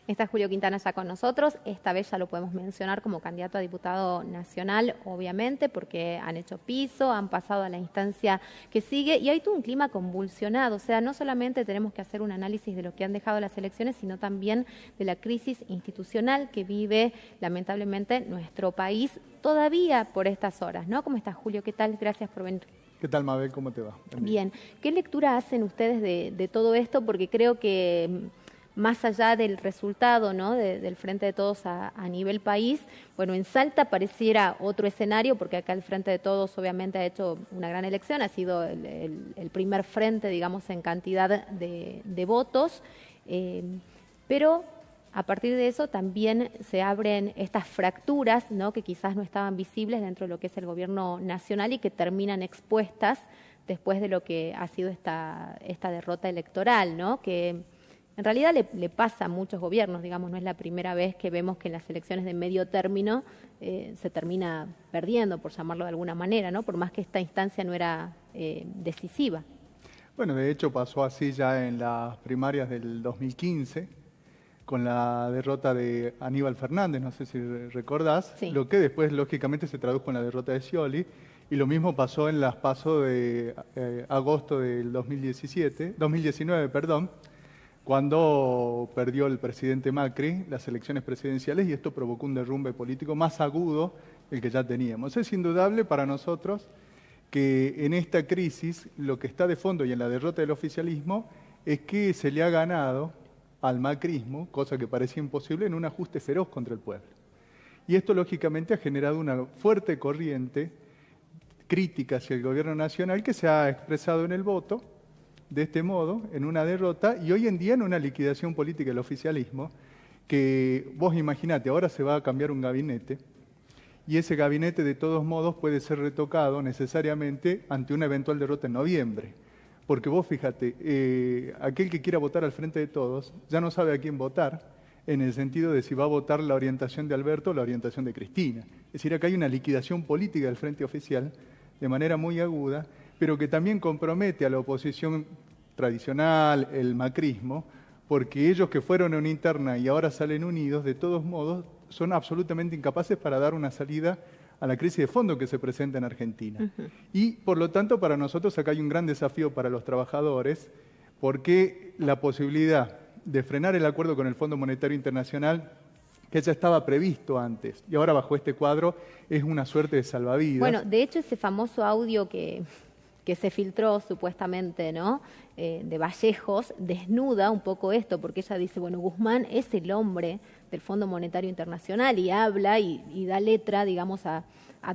Está Julio Quintana ya con nosotros, esta vez ya lo podemos mencionar como candidato a diputado nacional, obviamente, porque han hecho piso, han pasado a la instancia que sigue y hay todo un clima convulsionado, o sea, no solamente tenemos que hacer un análisis de lo que han dejado las elecciones, sino también de la crisis institucional que vive lamentablemente nuestro país todavía por estas horas, ¿no? ¿Cómo estás, Julio? ¿Qué tal? Gracias por venir. ¿Qué tal, Mabel? ¿Cómo te va? Bien. ¿Qué lectura hacen ustedes de todo esto? Porque creo que más allá del resultado, ¿no?, del Frente de Todos a nivel país, bueno, en Salta pareciera otro escenario, porque acá el Frente de Todos obviamente ha hecho una gran elección, ha sido el primer frente, digamos, en cantidad de votos, pero a partir de eso también se abren estas fracturas, ¿no?, que quizás no estaban visibles dentro de lo que es el gobierno nacional y que terminan expuestas después de lo que ha sido esta derrota electoral, ¿no?, que en realidad le pasa a muchos gobiernos, digamos, no es la primera vez que vemos que en las elecciones de medio término se termina perdiendo, por llamarlo de alguna manera, ¿no?, por más que esta instancia no era decisiva. Bueno, de hecho pasó así ya en las primarias del 2015, con la derrota de Aníbal Fernández, no sé si recordás, sí. Lo que después lógicamente se tradujo en la derrota de Scioli, y lo mismo pasó en las PASO de agosto del 2019, cuando perdió el presidente Macri las elecciones presidenciales y esto provocó un derrumbe político más agudo del que ya teníamos. Es indudable para nosotros que en esta crisis lo que está de fondo y en la derrota del oficialismo es que se le ha ganado al macrismo, cosa que parecía imposible, en un ajuste feroz contra el pueblo. Y esto lógicamente ha generado una fuerte corriente crítica hacia el gobierno nacional que se ha expresado en el voto, de este modo, en una derrota y hoy en día en una liquidación política del oficialismo, que vos imaginate, ahora se va a cambiar un gabinete y ese gabinete de todos modos puede ser retocado necesariamente ante una eventual derrota en noviembre. Porque vos fíjate, aquel que quiera votar al Frente de Todos ya no sabe a quién votar, en el sentido de si va a votar la orientación de Alberto o la orientación de Cristina. Es decir, acá hay una liquidación política del Frente Oficial de manera muy aguda, pero que también compromete a la oposición tradicional, el macrismo, porque ellos que fueron en una interna y ahora salen unidos, de todos modos, son absolutamente incapaces para dar una salida a la crisis de fondo que se presenta en Argentina. Y, por lo tanto, para nosotros acá hay un gran desafío para los trabajadores, porque la posibilidad de frenar el acuerdo con el Fondo Monetario Internacional, que ya estaba previsto antes, y ahora bajo este cuadro es una suerte de salvavidas. Bueno, de hecho ese famoso audio que se filtró supuestamente, ¿no?, de Vallejos, desnuda un poco esto, porque ella dice, bueno, Guzmán es el hombre del Fondo Monetario Internacional y habla y da letra, digamos, a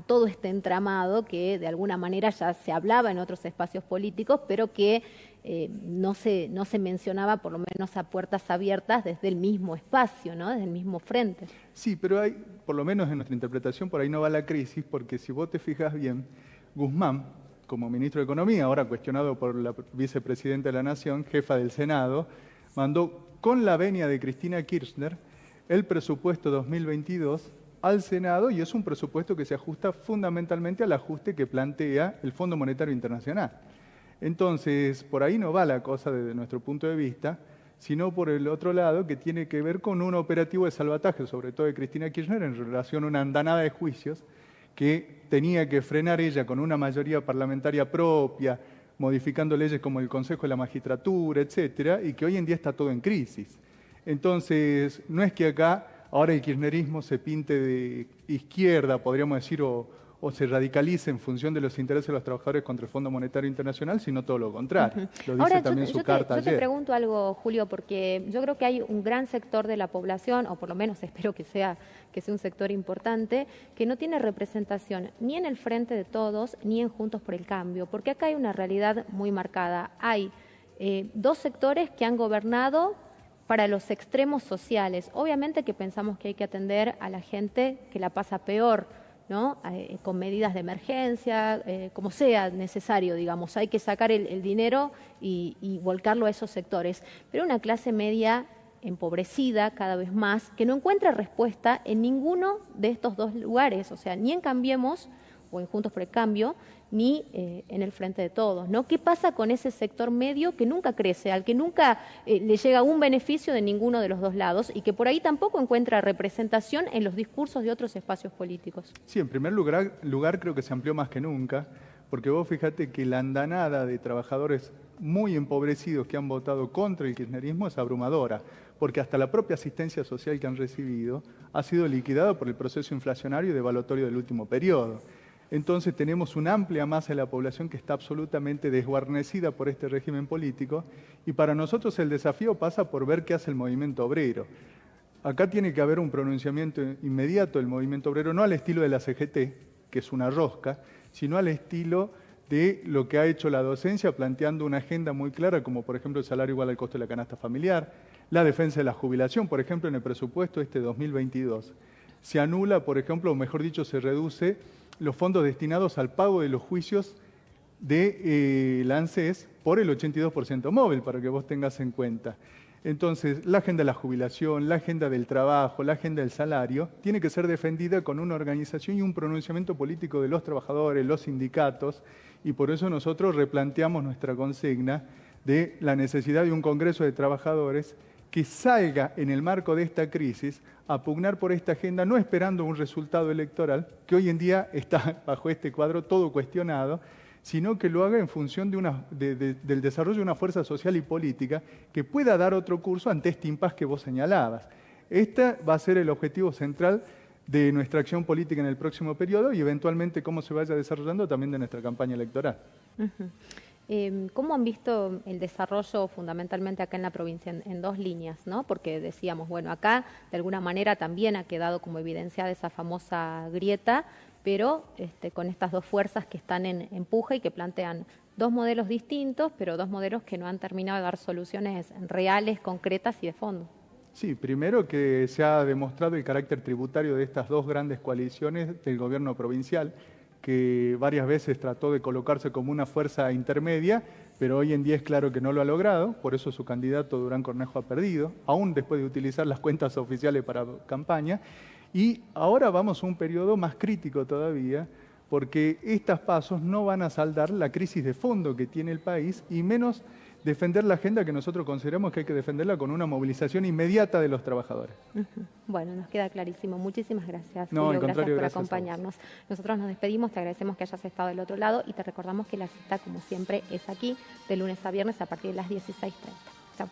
todo este entramado que de alguna manera ya se hablaba en otros espacios políticos, pero que no se mencionaba, por lo menos a puertas abiertas, desde el mismo espacio, ¿no?, desde el mismo frente. Sí, pero hay, por lo menos en nuestra interpretación, por ahí no va la crisis, porque si vos te fijas bien, Guzmán, como ministro de Economía, ahora cuestionado por la vicepresidenta de la Nación, jefa del Senado, mandó con la venia de Cristina Kirchner el presupuesto 2022 al Senado y es un presupuesto que se ajusta fundamentalmente al ajuste que plantea el Fondo Monetario Internacional. Entonces, por ahí no va la cosa desde nuestro punto de vista, sino por el otro lado que tiene que ver con un operativo de salvataje, sobre todo de Cristina Kirchner, en relación a una andanada de juicios que tenía que frenar ella con una mayoría parlamentaria propia, modificando leyes como el Consejo de la Magistratura, etcétera, y que hoy en día está todo en crisis. Entonces, no es que acá ahora el kirchnerismo se pinte de izquierda, podríamos decir, o se radicalice en función de los intereses de los trabajadores contra el Fondo Monetario Internacional, sino todo lo contrario. Lo dice ahora, también su carta ayer. Yo te pregunto algo, Julio, porque yo creo que hay un gran sector de la población, o por lo menos espero que sea un sector importante, que no tiene representación ni en el Frente de Todos, ni en Juntos por el Cambio, porque acá hay una realidad muy marcada. Hay dos sectores que han gobernado para los extremos sociales. Obviamente que pensamos que hay que atender a la gente que la pasa peor, ¿no?, con medidas de emergencia, como sea necesario, digamos. Hay que sacar el dinero y volcarlo a esos sectores. Pero una clase media empobrecida cada vez más, que no encuentra respuesta en ninguno de estos dos lugares, o sea, ni en Cambiemos, o en Juntos por el Cambio, ni en el Frente de Todos, ¿no? ¿Qué pasa con ese sector medio que nunca crece, al que nunca le llega un beneficio de ninguno de los dos lados y que por ahí tampoco encuentra representación en los discursos de otros espacios políticos? Sí, en primer lugar creo que se amplió más que nunca, porque vos fíjate que la andanada de trabajadores muy empobrecidos que han votado contra el kirchnerismo es abrumadora, porque hasta la propia asistencia social que han recibido ha sido liquidada por el proceso inflacionario y devaluatorio del último periodo. Entonces tenemos una amplia masa de la población que está absolutamente desguarnecida por este régimen político y para nosotros el desafío pasa por ver qué hace el movimiento obrero. Acá tiene que haber un pronunciamiento inmediato del movimiento obrero, no al estilo de la CGT, que es una rosca, sino al estilo de lo que ha hecho la docencia, planteando una agenda muy clara, como por ejemplo el salario igual al costo de la canasta familiar, la defensa de la jubilación, por ejemplo, en el presupuesto 2022. Se anula, por ejemplo, o mejor dicho, se reduce los fondos destinados al pago de los juicios de la ANSES por el 82% móvil, para que vos tengas en cuenta. Entonces, la agenda de la jubilación, la agenda del trabajo, la agenda del salario, tiene que ser defendida con una organización y un pronunciamiento político de los trabajadores, los sindicatos, y por eso nosotros replanteamos nuestra consigna de la necesidad de un Congreso de Trabajadores que salga en el marco de esta crisis a pugnar por esta agenda, no esperando un resultado electoral, que hoy en día está bajo este cuadro todo cuestionado, sino que lo haga en función del desarrollo de una fuerza social y política que pueda dar otro curso ante este impasse que vos señalabas. Este va a ser el objetivo central de nuestra acción política en el próximo periodo y eventualmente cómo se vaya desarrollando también de nuestra campaña electoral. ¿Cómo han visto el desarrollo fundamentalmente acá en la provincia en dos líneas, ¿no? Porque decíamos, bueno, acá de alguna manera también ha quedado como evidenciada esa famosa grieta, pero con estas dos fuerzas que están en empuje y que plantean dos modelos distintos, pero dos modelos que no han terminado de dar soluciones reales, concretas y de fondo. Sí, primero que se ha demostrado el carácter tributario de estas dos grandes coaliciones del gobierno provincial, que varias veces trató de colocarse como una fuerza intermedia, pero hoy en día es claro que no lo ha logrado, por eso su candidato Durán Cornejo ha perdido, aún después de utilizar las cuentas oficiales para campaña. Y ahora vamos a un periodo más crítico todavía, porque estos pasos no van a saldar la crisis de fondo que tiene el país y menos defender la agenda que nosotros consideramos que hay que defenderla con una movilización inmediata de los trabajadores. Bueno, nos queda clarísimo. Muchísimas gracias, No, Julio, gracias por gracias acompañarnos. Nosotros nos despedimos, te agradecemos que hayas estado del otro lado y te recordamos que la cita, como siempre, es aquí de lunes a viernes a partir de las 16:30. Chao.